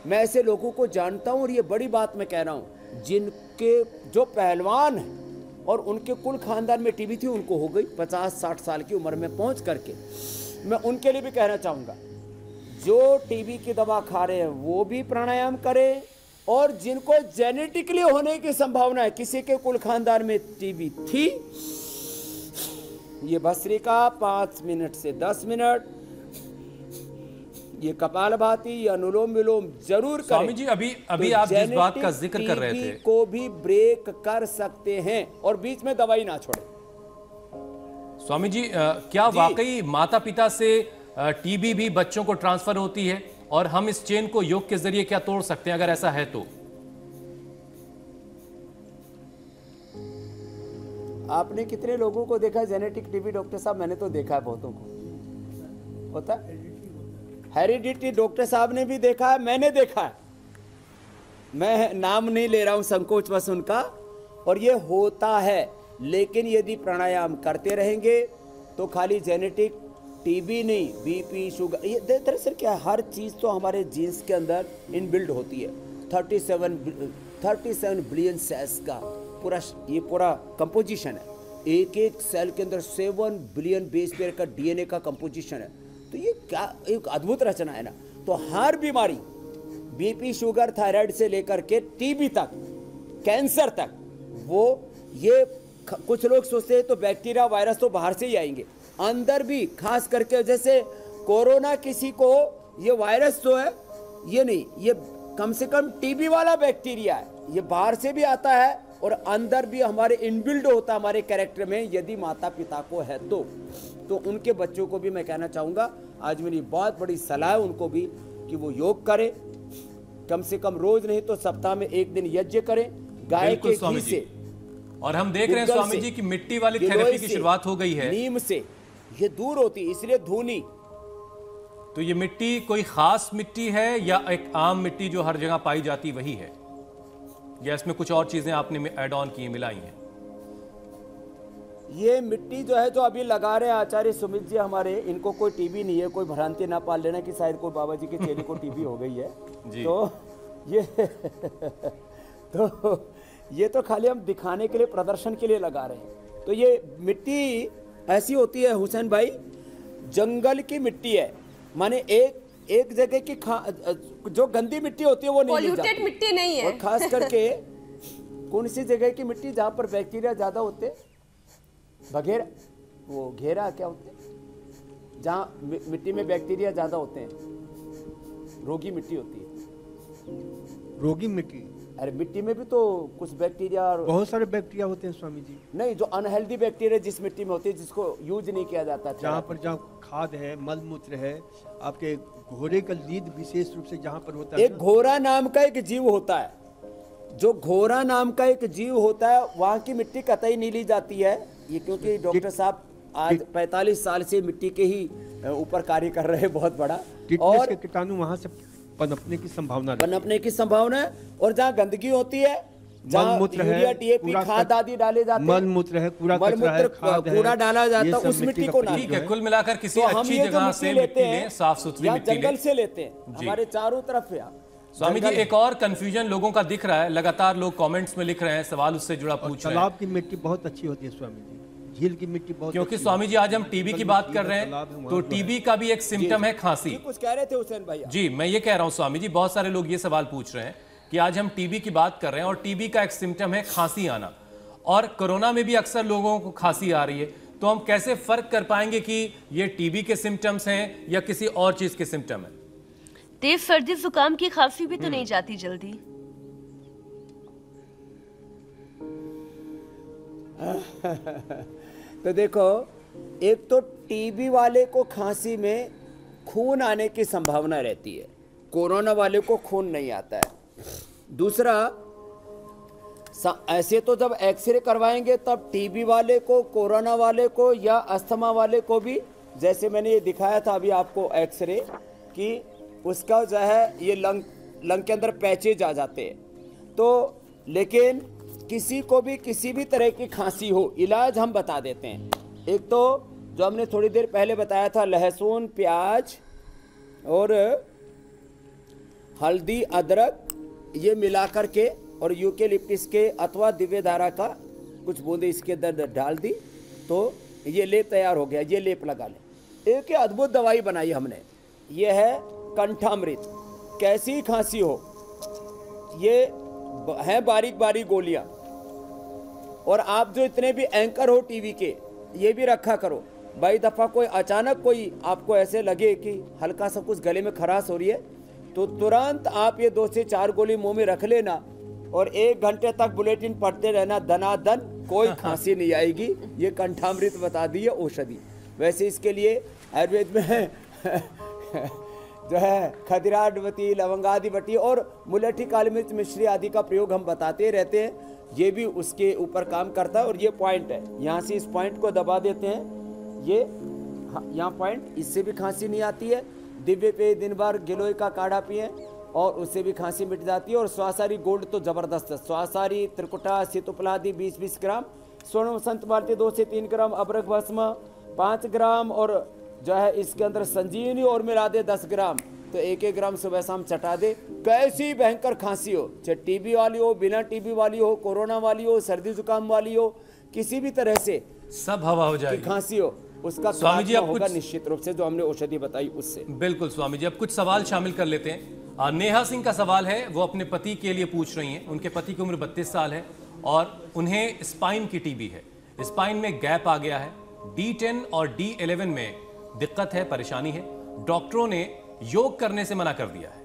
मैं ऐसे लोगों को जानता हूँ और ये बड़ी बात मैं कह रहा हूँ, जिनके जो पहलवान हैं और उनके कुल खानदान में टीबी थी, उनको हो गई 50-60 साल की उम्र में पहुँच करके। मैं उनके लिए भी कहना चाहूँगा, जो टीबी की दवा खा रहे हैं वो भी प्राणायाम करें, और जिनको जेनेटिकली होने की संभावना है, किसी के कुल खानदान में टीबी थी, ये भस्त्रिका 5 मिनट से 10 मिनट, ये कपालभाति या अनुलोम विलोम जरूर करें। स्वामी जी, अभी आप जिस बात का जिक्र कर रहे थे, को भी ब्रेक कर सकते हैं और बीच में दवाई ना छोड़े। स्वामी जी, क्या वाकई माता पिता से टीबी भी बच्चों को ट्रांसफर होती है, और हम इस चेन को योग के जरिए क्या तोड़ सकते हैं अगर ऐसा है तो? आपने कितने लोगों को देखा जेनेटिक टीबी डॉक्टर साहब? मैंने तो देखा है बहुतों को होता है। हेरिडिटी डॉक्टर साहब ने भी देखा है, मैंने देखा है, मैं नाम नहीं ले रहा हूं संकोच बस उनका, और ये होता है। लेकिन यदि प्राणायाम करते रहेंगे तो खाली जेनेटिक टीबी नहीं, बीपी, शुगर, ये दरअसल क्या है, हर चीज़ तो हमारे जीन्स के अंदर इनबिल्ड होती है। 37 बिलियन सेल्स का ये पूरा कंपोजिशन है, एक एक सेल के अंदर 7 बिलियन बेस पेयर का डीएनए का कंपोजिशन है। तो ये क्या एक अद्भुत रचना है ना। तो हर बीमारी, बीपी, शुगर, थायराइड से लेकर के टीबी तक, कैंसर तक, वो ये कुछ लोग सोचते हैं तो बैक्टीरिया वायरस तो बाहर से ही आएंगे, अंदर भी, खास करके जैसे कोरोना, किसी को ये वायरस जो है ये नहीं, ये कम से कम टीबी वाला बैक्टीरिया है, ये बाहर से भी आता है और अंदर भी हमारे इनबिल्ड होता है हमारे कैरेक्टर में, यदि माता पिता को है तो उनके बच्चों को भी मैं कहना चाहूँगा, आज मेरी बहुत बड़ी सलाह है उनको भी कि वो योग करें, कम से कम रोज नहीं तो सप्ताह में 1 दिन यज्ञ करें गाय के घी से। और हम देख रहे हैं स्वामी जी कि मिट्टी वाली थेरेपी की शुरुआत हो गई है, नीम से ये दूर होती, इसलिए धूनी। तो ये मिट्टी कोई खास मिट्टी है या एक आम मिट्टी जो हर जगह पाई जाती वही है, या इसमें कुछ और चीजें आपने ऐड ऑन की, मिलाई हैं? ये मिट्टी जो है जो अभी लगा रहे हैं आचार्य सुमित जी हमारे, इनको कोई टीबी नहीं है, कोई भ्रांति ना पाल लेना कि शायद कोई बाबा जी के चेले को टीबी हो गई है जी। तो ये तो खाली हम दिखाने के लिए, प्रदर्शन के लिए लगा रहे हैं। तो ये मिट्टी ऐसी होती है हुसैन भाई, जंगल की मिट्टी है, माने एक जगह की जो गंदी मिट्टी होती है वो नहीं ली जाती, मिट्टी नहीं है। और खास करके कौन सी जगह की मिट्टी जहाँ पर बैक्टीरिया ज्यादा होते, बघेरा, वो घेरा क्या होते हैं, जहाँ मिट्टी में बैक्टीरिया ज्यादा होते हैं, रोगी मिट्टी होती है। रोगी मिट्टी, अरे मिट्टी में भी तो कुछ बैक्टीरिया और बहुत सारे बैक्टीरिया होते हैं स्वामी जी। नहीं, जो अनहेल्दी बैक्टीरिया जिस मिट्टी में होती है जिसको यूज नहीं किया जाता था, जहाँ खाद है, मल मूत्र है, आपके घोड़े का लीद विशेष रूप से जहाँ पर होता है। एक घोड़ा नाम का एक जीव होता है, जो घोड़ा नाम का एक जीव होता है, वहाँ की मिट्टी कतई नहीं ली जाती है। ये क्योंकि डॉक्टर साहब आज 45 साल से मिट्टी के ही ऊपर कार्य कर रहे हैं, बहुत बड़ा, और कीटाणु वहाँ से पनपने की संभावना है। और जहाँ गंदगी होती है, जहाँ यूरिया डीएपी खाद आदि डाले जाते हैं, मल मूत्र है, कूड़ा डाला जाता है, उस मिट्टी को ठीक है। कुल मिलाकर किसी अच्छी जगह से मिट्टी लें, साफ सुथरी मिट्टी जंगल से लेते हैं, हमारे चारों तरफ है। स्वामी जी, एक और कंफ्यूजन लोगों का दिख रहा है, लगातार लोग कमेंट्स में लिख रहे हैं, सवाल उससे जुड़ा पूछ रहे हैं। तालाब की मिट्टी बहुत अच्छी होती है स्वामी जी, झील की मिट्टी बहुत, क्योंकि स्वामी जी आज हम टीबी की बात कर रहे हैं, तो टीबी का भी एक सिम्टम है खांसी। कुछ कह रहे थे हुसैन भाई? जी, मैं ये कह रहा हूं स्वामी जी, बहुत सारे लोग ये सवाल पूछ रहे हैं कि आज हम टीबी की बात कर रहे हैं और टीबी का एक सिम्टम है खांसी आना, और कोरोना में भी अक्सर लोगों को खांसी आ रही है, तो हम कैसे फर्क कर पाएंगे कि ये टीबी के सिम्टम्स हैं या किसी और चीज के सिम्टम है? तेज सर्दी जुकाम की खांसी भी तो नहीं जाती जल्दी। तो देखो, एक तो टीबी वाले को खांसी में खून आने की संभावना रहती है, कोरोना वाले को खून नहीं आता है। दूसरा, ऐसे तो जब एक्सरे करवाएंगे तब टीबी वाले को, कोरोना वाले को या अस्थमा वाले को भी, जैसे मैंने ये दिखाया था अभी आपको एक्सरे, कि उसका जो है ये लंग के अंदर पैचेज आ जाते हैं। तो लेकिन किसी को भी किसी भी तरह की खांसी हो, इलाज हम बता देते हैं। एक तो जो हमने थोड़ी देर पहले बताया था, लहसुन, प्याज और हल्दी, अदरक, ये मिला करके और यूकेलिप्टिस के अथवा दिव्य धारा का कुछ बूंदे इसके अंदर डाल दी, तो ये लेप तैयार हो गया। ये लेप लगा ले। एक अद्भुत दवाई बनाई हमने, ये है कंठामृत। कैसी खांसी हो, ये है बारीक बारीक गोलियां। और आप जो इतने भी एंकर हो टीवी के, ये भी रखा करो। भाई दफ़ा कोई अचानक कोई आपको ऐसे लगे कि हल्का सा कुछ गले में खराश हो रही है, तो तुरंत आप ये 2 से 4 गोली मुंह में रख लेना और 1 घंटे तक बुलेटिन पढ़ते रहना, दनादन कोई खांसी नहीं आएगी। ये कंठामृत बता दी है औषधि। वैसे इसके लिए आयुर्वेद में जो है खदिराडवती, लवंगादिवटी और मुलठी, काली मिर्च, मिश्री आदि का प्रयोग हम बताते रहते हैं। ये भी उसके ऊपर काम करता है। और ये पॉइंट है, यहाँ से इस पॉइंट को दबा देते हैं, ये यहाँ पॉइंट, इससे भी खांसी नहीं आती है। दिव्य पे दिन भर गिलोय का काढ़ा पिए और उससे भी खांसी मिट जाती है। और स्वासारी गोल्ड तो ज़बरदस्त है। स्वासारी, त्रिकुटा, सीतोपलादी 20-20 ग्राम, स्वर्ण संत भारती 2 से 3 ग्राम, अबरक भस्म 5 ग्राम और जो है इसके अंदर संजीवनी और मिला दे 10 ग्राम, तो 1-1 ग्राम सुबह शाम चटा दे। कैसी भयंकर खांसी हो, चाहे टीबी वाली हो, बिना टीबी वाली हो, कोरोना वाली हो, सर्दी जुकाम वाली हो, किसी भी तरह से सब हवा हो जाएगी, खांसी हो, उसका स्वामी जी अब होगा निश्चित रूप से, जो हमने औषधि बताई उससे। बिल्कुल स्वामी जी, अब कुछ सवाल शामिल कर लेते हैं। नेहा सिंह का सवाल है, वो अपने पति के लिए पूछ रही हैं। उनके पति की उम्र 32 साल है और उन्हें स्पाइन की टीबी है। स्पाइन में गैप आ गया है, D10 और D11 में दिक्कत है, परेशानी है। डॉक्टरों ने योग करने से मना कर दिया है।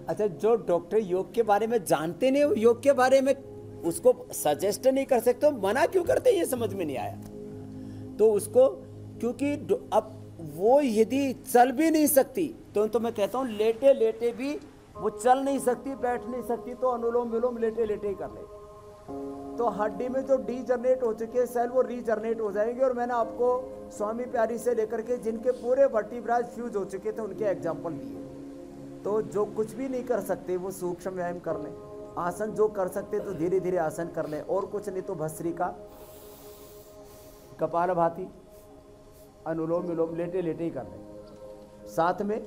अच्छा, जो डॉक्टर योग के बारे में जानते नहीं, योग के बारे में उसको सजेस्ट नहीं कर सकते, मना क्यों करते, ये समझ में नहीं आया। तो उसको, क्योंकि अब वो यदि चल भी नहीं सकती, तो मैं कहता हूँ लेटे लेटे भी वो चल नहीं सकती, बैठ नहीं सकती, तो अनुलोम विलोम लेटे लेटे ही कर ले, तो हड्डी में जो डीजनरेट हो चुके हैं सेल, वो रीजनरेट हो जाएंगे। और मैंने आपको स्वामी प्यारी से लेकर के जिनके पूरे वर्टिब्राज फ्यूज हो चुके थे उनके एग्जाम्पल दिए। तो जो कुछ भी नहीं कर सकते वो सूक्ष्म व्यायाम कर लें, आसन जो कर सकते तो धीरे धीरे आसन कर लें, और कुछ नहीं तो भस्त्रिका, कपालभाति, अनुलोम विलोम लेटे लेटे ही कर लें। साथ में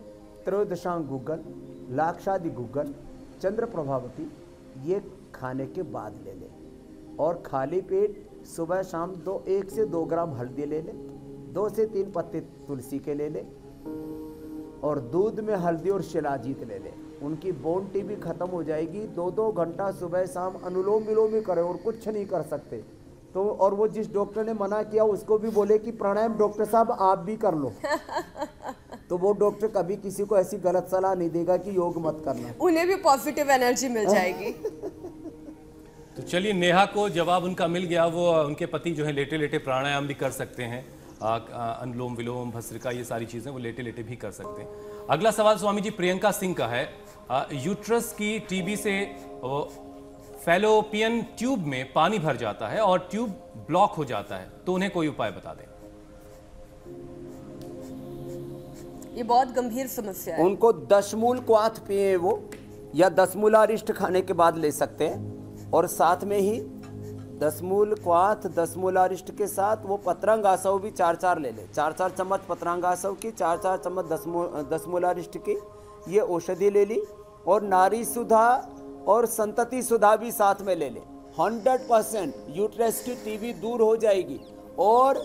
त्रयोदशांग गुग्गल, लाक्षादि गुग्गल, चंद्र प्रभावती, ये खाने के बाद ले लें। और खाली पेट सुबह शाम 1 से 2 ग्राम हल्दी ले लें, 2 से 3 पत्ते तुलसी के ले लें, और दूध में हल्दी और शिलाजीत ले लें। उनकी बोन टीबी खत्म हो जाएगी। 2-2 घंटा सुबह शाम अनुलोम विलोम ही करें, और कुछ नहीं कर सकते तो। और वो जिस डॉक्टर ने मना किया उसको भी बोले कि प्राणायाम डॉक्टर साहब आप भी कर लो। तो वो डॉक्टर कभी किसी को ऐसी गलत सलाह नहीं देगा कि योग मत करना। उन्हें भी पॉजिटिव एनर्जी मिल जाएगी। तो चलिए, नेहा को जवाब उनका मिल गया। वो उनके पति जो है लेटे लेटे प्राणायाम भी कर सकते हैं, अनुलोम विलोम भस्त्रिका, ये सारी चीजें वो लेटे लेटे भी कर सकते हैं। अगला सवाल स्वामी जी प्रियंका सिंह का है। यूट्रस की टीबी से फैलोपियन ट्यूब में पानी भर जाता है और ट्यूब ब्लॉक हो जाता है, तो उन्हें कोई उपाय बता दें। ये बहुत गंभीर समस्या है। उनको 10 मूल क्वाथ पिए वो, या 10 मूलारिष्ट खाने के बाद ले सकते हैं। और साथ में ही 10 मूल क्वाथ 10 मूलारिष्ट के साथ वो पत्रांगासव भी 4-4 ले ले। 4-4 चम्मच पत्रांगासव की, 4-4 चम्मच 10 मूलारिष्ट की ये औषधि ले ली। और नारी सुधा और संतति सुधा भी साथ में ले ले। 100% यूट्रस की टीबी दूर हो जाएगी। और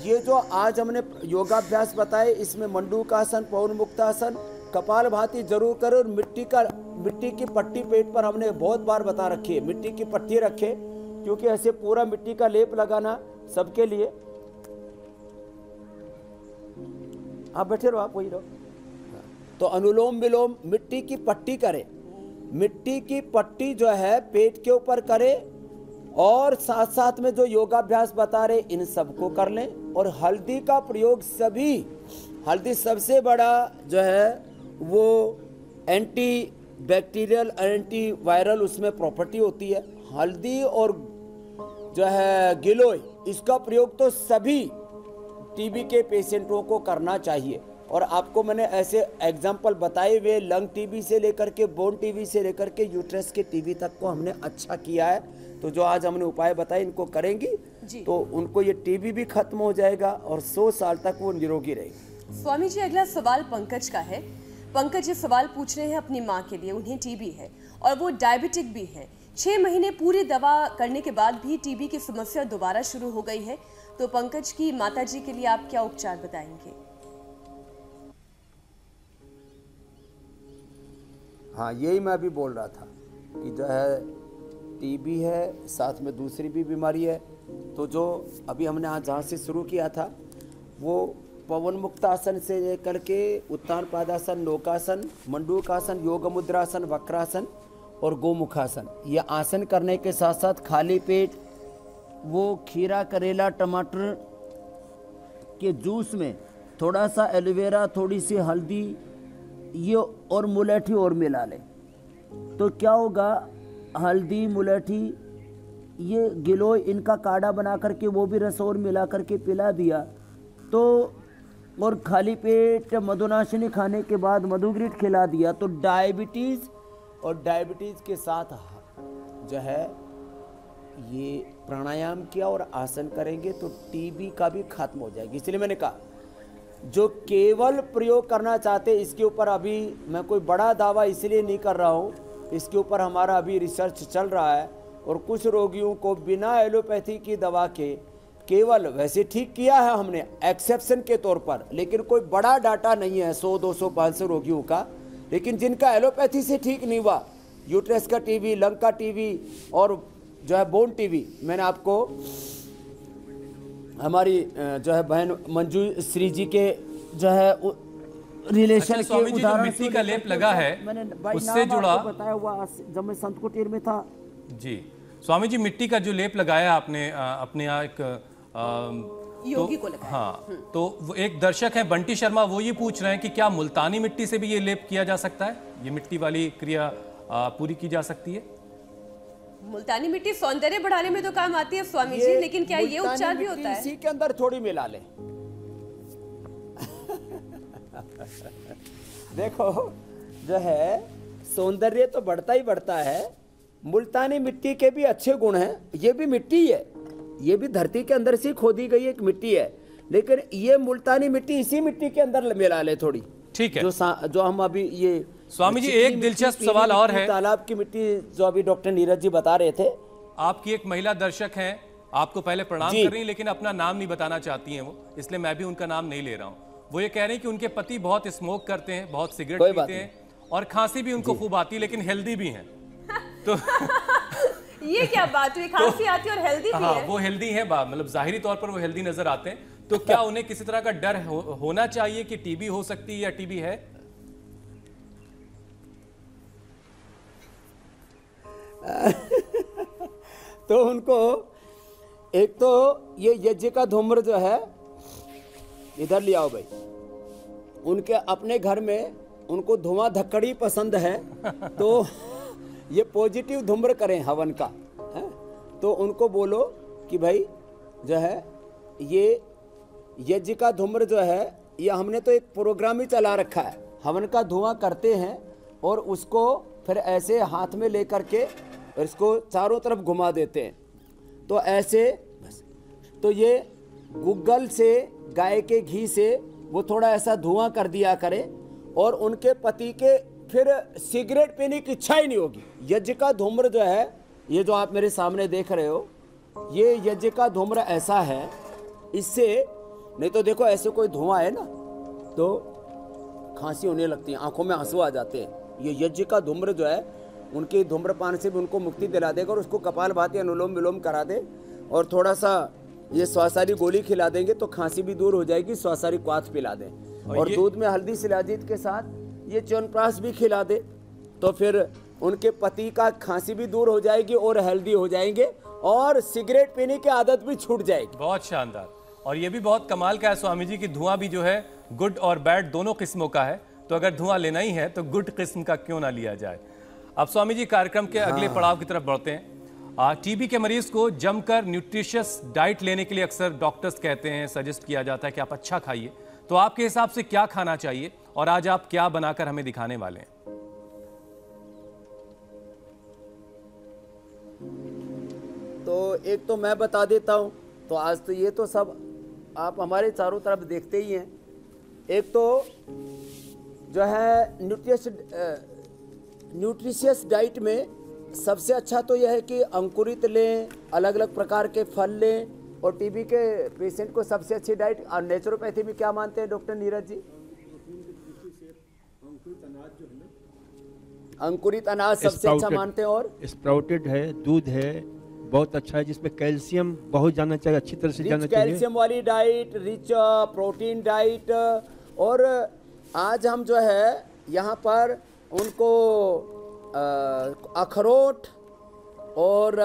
ये जो आज हमने योगाभ्यास बताए, इसमें मंडूकासन, पवन मुक्तासन, कपालभाति जरूर करो। और मिट्टी की पट्टी पेट पर हमने बहुत बार बता रखी है, मिट्टी की पट्टी रखे, क्योंकि ऐसे पूरा मिट्टी का लेप लगाना सबके लिए। आप बैठे रहो, आप वही रहो। तो अनुलोम विलोम मिट्टी की पट्टी करें। मिट्टी की पट्टी जो है पेट के ऊपर करें, और साथ साथ में जो योगाभ्यास बता रहे इन सबको कर लें। और हल्दी का प्रयोग सभी, हल्दी सबसे बड़ा जो है वो एंटी बैक्टीरियल एंटी वायरल उसमें प्रॉपर्टी होती है। हल्दी और जो है गिलोय, इसका प्रयोग तो सभी टीबी के पेशेंटों को करना चाहिए। और आपको मैंने ऐसे एग्जाम्पल बताए हुए, लंग टीबी से लेकर के बोन टीबी से लेकर के यूट्रस के टीबी तक को हमने अच्छा किया है। तो जो आज हमने उपाय बताए इनको करेंगी तो उनको ये टीबी भी खत्म हो जाएगा और 100 साल तक वो निरोगी रहेगी। स्वामी जी अगला सवाल पंकज का है। पंकज ये सवाल पूछ रहे हैं अपनी माँ के लिए। उन्हें टीबी है और वो डायबिटिक भी है। 6 महीने पूरी दवा करने के बाद भी टीबी की समस्या दोबारा शुरू हो गई है। तो पंकज की माता जी के लिए आप क्या उपचार बताएंगे? हाँ, यही मैं अभी बोल रहा था कि जो है टीबी है, साथ में दूसरी भी बीमारी है। तो जो अभी हमने आज जहाँ से शुरू किया था वो पवन मुक्तासन से लेकर के उत्तान पादासन, नौकासन, मंडूकासन, योग मुद्रासन, वक्रासन और गोमुखासन, ये आसन करने के साथ साथ खाली पेट वो खीरा, करेला, टमाटर के जूस में थोड़ा सा एलोवेरा, थोड़ी सी हल्दी ये और मुलेठी और मिला लें। तो क्या होगा, हल्दी, मुलेठी, ये गिलोय, इनका काढ़ा बना करके वो भी रस और मिला करके पिला दिया तो, और खाली पेट मधुनाशिनी खाने के बाद मधुग्रीट खिला दिया तो डायबिटीज़ और डायबिटीज़ के साथ जो है ये प्राणायाम किया और आसन करेंगे तो टीबी का भी खत्म हो जाएगी। इसलिए मैंने कहा जो केवल प्रयोग करना चाहते, इसके ऊपर अभी मैं कोई बड़ा दावा इसलिए नहीं कर रहा हूँ, इसके ऊपर हमारा अभी रिसर्च चल रहा है। और कुछ रोगियों को बिना एलोपैथी की दवा के केवल वैसे ठीक किया है हमने एक्सेप्शन के तौर पर, लेकिन कोई बड़ा डाटा नहीं है 100, 200, 500 रोगियों का। लेकिन जिनका एलोपैथी से ठीक नहीं हुआ, यूट्रस का टीबी, लंग का टीबी और जो है बोन टीबी, मैंने आपको हमारी जो है बहन मंजू श्री जी के जो है रिलेशन के उदाहरण मिट्टी का लेप लगा है उससे जुड़ा बताया हुआ जब मैं संत कुटीर में था। जी स्वामी जी, मिट्टी का जो लेप लगाया आपने अपने यहाँ एक योगी को लगाया। हाँ, तो वो एक दर्शक है बंटी शर्मा, वो ये पूछ रहे हैं कि क्या मुल्तानी मिट्टी से भी ये लेप किया जा सकता है, ये मिट्टी वाली क्रिया पूरी की जा सकती है? मुल्तानी मिट्टी सौंदर्य बढ़ाने में तो काम आती है स्वामी जी, लेकिन क्या ये उपचार भी होता है? इसी के अंदर थोड़ी मिला ले। देखो जो है सौंदर्य तो बढ़ता ही बढ़ता है। मुल्तानी मिट्टी के भी अच्छे गुण हैं। ये भी मिट्टी है, ये भी धरती के अंदर से खोदी गई एक मिट्टी है, लेकिन ये मुल्तानी मिट्टी इसी मिट्टी के अंदर मिला ले थोड़ी। ठीक है, जो हम अभी ये स्वामी जी एक दिलचस्प सवाल और है, तालाब की मिट्टी जो अभी डॉक्टर नीरज जी बता रहे थे। आपकी एक महिला दर्शक हैं, आपको पहले प्रणाम कर रही हैं, लेकिन अपना नाम नहीं बताना चाहती हैं वो, इसलिए मैं भी उनका नाम नहीं ले रहा हूं। वो ये कह रहे हैं कि उनके पति बहुत स्मोक करते हैं, बहुत सिगरेट पीते हैं और खांसी भी उनको खूब आती है, लेकिन हेल्दी भी हैं। तो ये क्या बात हुई, खांसी आती है और हेल्दी भी है? वो हेल्दी है, मतलब जाहिरी तौर पर वो हेल्दी नजर आते हैं। तो क्या उन्हें किसी तरह का डर होना चाहिए कि टीबी हो सकती है या टीबी है? तो उनको एक तो ये यज्ञ का धूम्र जो है, इधर ले आओ भाई, उनके अपने घर में उनको धुआं धक्कड़ी पसंद है, तो ये पॉजिटिव धूम्र करें हवन का है? तो उनको बोलो कि भाई जो है ये यज्ञ का धूम्र जो है, ये हमने तो एक प्रोग्राम ही चला रखा है, हवन का धुआं करते हैं और उसको फिर ऐसे हाथ में लेकर के इसको चारों तरफ घुमा देते हैं। तो ऐसे तो ये गुग्गल से, गाय के घी से वो थोड़ा ऐसा धुआं कर दिया करे और उनके पति के फिर सिगरेट पीने की इच्छा ही नहीं होगी। यज्ञ का धूम्र जो है, ये जो आप मेरे सामने देख रहे हो, ये यज्ञ का धूम्र ऐसा है, इससे नहीं तो देखो ऐसे कोई धुआं है ना तो खांसी होने लगती है, आंखों में आंसू आ जाते हैं। ये यज्ञ का धूम्र जो है उनके धूम्रपान से भी उनको मुक्ति दिला देगा और उसको कपालभाति अनुलोम विलोम करा दे और थोड़ा सा ये स्वासारी गोली खिला देंगे तो खांसी भी दूर हो जाएगी, स्वासारी क्वाथ पिला दें और दूध में हल्दी शिलाजीत के साथ ये च्यवनप्राश भी खिला दे तो फिर उनके पति का खांसी भी दूर हो जाएगी और हेल्दी हो जाएंगे और सिगरेट पीने की आदत भी छूट जाएगी। बहुत शानदार। और ये भी बहुत कमाल का है स्वामी जी कि धुआं भी जो है गुड और बैड दोनों किस्मों का है, तो अगर धुआं लेना ही है तो गुड किस्म का क्यों ना लिया जाए। अब स्वामी जी कार्यक्रम के अगले पड़ाव की तरफ बढ़ते हैं। टीबी के मरीज को जमकर न्यूट्रिशियस डाइट लेने के लिए अक्सर डॉक्टर्स कहते हैं, सजेस्ट किया जाता है कि आप अच्छा खाइए, तो आपके हिसाब से क्या खाना चाहिए और आज आप क्या बनाकर हमें दिखाने वाले हैं? तो एक तो मैं बता देता हूं, तो आज तो ये तो सब आप हमारे चारों तरफ देखते ही हैं। एक तो जो है न्यूट्रिशियस डाइट में सबसे अच्छा तो यह है कि अंकुरित लें, अलग अलग प्रकार के फल लें और टीबी के पेशेंट को सबसे अच्छी डाइट। और नेचुरोपैथी में क्या मानते हैं डॉक्टर नीरज जी? अंकुरित अनाज सबसे अच्छा मानते हैं और स्प्राउटेड है, दूध है बहुत अच्छा है जिसमें कैल्शियम बहुत जाना चाहिए, अच्छी तरह से जाना चाहिए। कैल्शियम वाली डाइट, रिच प्रोटीन डाइट। और आज हम जो है यहाँ पर उनको अखरोट और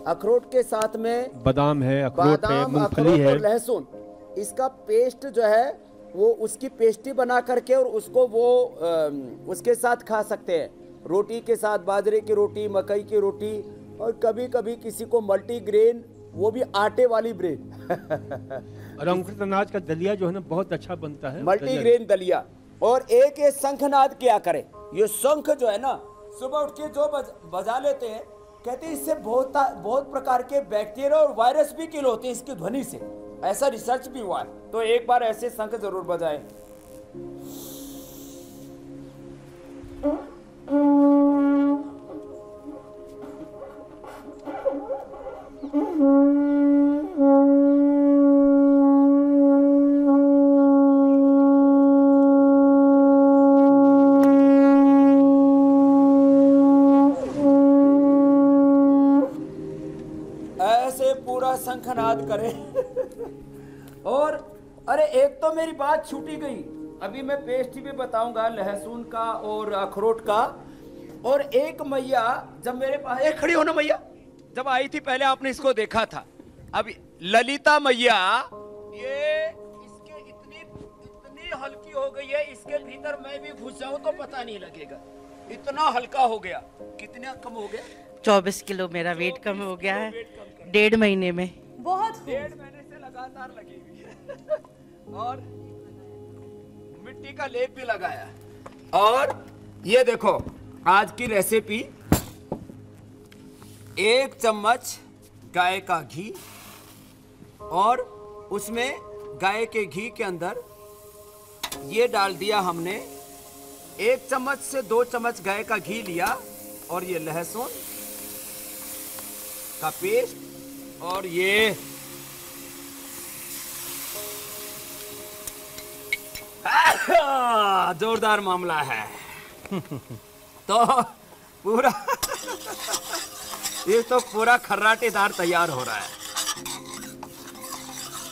अखरोट के साथ में बादाम है, अखरोट है, मूंगफली है, लहसुन, इसका पेस्ट जो है वो उसकी पेस्टी बना करके और उसको वो उसके साथ खा सकते हैं, रोटी के साथ, बाजरे की रोटी, मकई की रोटी और कभी कभी किसी को मल्टीग्रेन, वो भी आटे वाली ब्रेड और अंकुरित अनाज का दलिया जो है ना बहुत अच्छा बनता है, मल्टीग्रेन दलिया। और एक ये शंखनाद किया करे, ये शंख जो है ना सुबह उठ के जो बजा लेते हैं, कहते हैं इससे बहुत प्रकार के बैक्टीरिया और वायरस भी किल होते हैं इसकी ध्वनि से, ऐसा रिसर्च भी हुआ है। तो एक बार ऐसे शंख जरूर बजाएं। शंखनाद करें। और अरे एक तो मेरी बात छूटी गई, अभी मैं पेस्ट भी बताऊंगा लहसुन का और अखरोट का। और एक मैया जब मेरे पास, एक खड़ी होना मैया, जब आई थी पहले आपने इसको देखा था, अब ललिता मैया, ये इसके इतनी हल्की हो गई है, इसके भीतर मैं भी घुस जाऊं तो पता नहीं लगेगा, इतना हल्का हो गया। कितना कम हो गया? 24 किलो मेरा वेट कम हो गया है 1.5 महीने में। बहुत 1.5 महीने से लगातार लगी हुई है और मिट्टी का लेप भी लगाया। और ये देखो आज की रेसिपी, 1 चम्मच गाय का घी और उसमें गाय के घी के अंदर ये डाल दिया हमने, 1 चम्मच से 2 चम्मच गाय का घी लिया और ये लहसुन का पेस्ट और ये जोरदार मामला है। तो पूरा ये तो पूरा खर्राटेदार तैयार हो रहा है।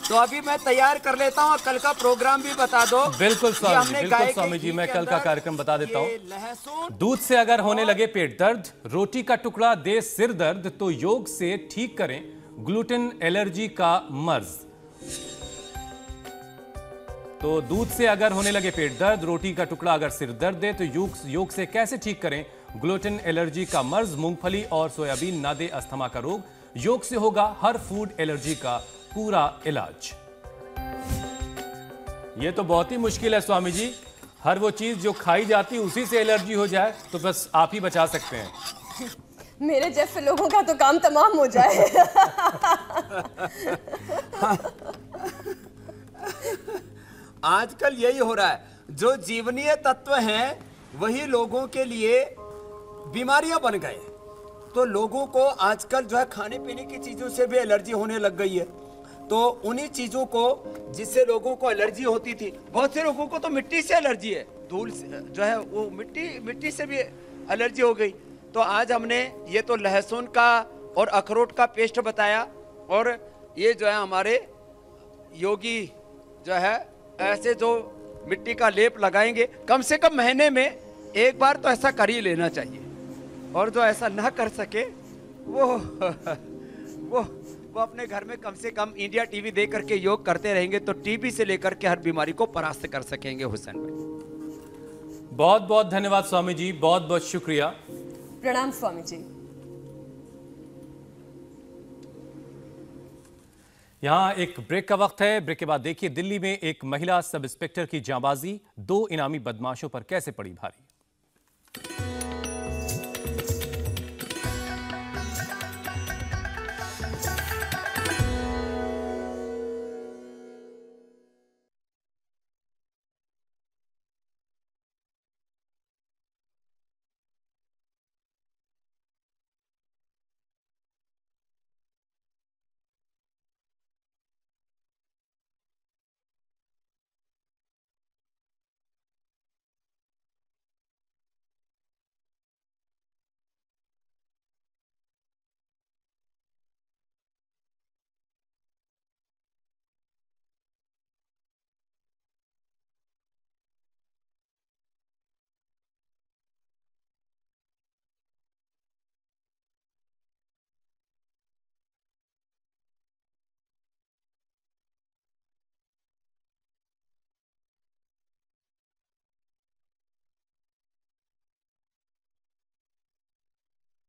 तो अभी मैं तैयार कर लेता हूँ, कल का प्रोग्राम भी बता दो। बिल्कुल कि स्वामी जी, हमने बिल्कुल गाय के स्वामी जी, घी मैं के कल का अंदर कार्यक्रम बता देता ये हूँ। लहसुन, दूध से अगर होने लगे पेट दर्द, रोटी का टुकड़ा दे सिर दर्द, तो योग से ठीक करें ग्लूटेन एलर्जी का मर्ज। तो दूध से अगर होने लगे पेट दर्द, रोटी का टुकड़ा अगर सिर दर्द दे, तो योग से कैसे ठीक करें ग्लूटेन एलर्जी का मर्ज। मूंगफली और सोयाबीन ना दे अस्थमा का रोग, योग से होगा हर फूड एलर्जी का पूरा इलाज। ये तो बहुत ही मुश्किल है स्वामी जी, हर वो चीज जो खाई जाती है उसी से एलर्जी हो जाए, तो बस आप ही बचा सकते हैं। मेरे जैसे लोगों का तो काम तमाम हो जाए। आजकल यही हो रहा है, जो जीवनीय तत्व हैं वही लोगों के लिए बीमारियां बन गए। तो लोगों को आजकल जो है खाने पीने की चीजों से भी एलर्जी होने लग गई है। तो उन्हीं चीजों को जिससे लोगों को एलर्जी होती थी, बहुत से लोगों को तो मिट्टी से एलर्जी है, धूल से जो है वो मिट्टी से भी एलर्जी हो गई। तो आज हमने ये तो लहसुन का और अखरोट का पेस्ट बताया, और ये जो है हमारे योगी जो है ऐसे जो मिट्टी का लेप लगाएंगे, कम से कम महीने में एक बार तो ऐसा कर ही लेना चाहिए। और जो ऐसा ना कर सके वो अपने घर में कम से कम इंडिया टीवी देख करके योग करते रहेंगे, तो टीबी से लेकर के हर बीमारी को परास्त कर सकेंगे। हुसैन भाई, बहुत बहुत धन्यवाद स्वामी जी, बहुत बहुत शुक्रिया। प्रणाम स्वामी जी। यहां एक ब्रेक का वक्त है। ब्रेक के बाद देखिए दिल्ली में एक महिला सब इंस्पेक्टर की जांबाजी 2 इनामी बदमाशों पर कैसे पड़ी भारी।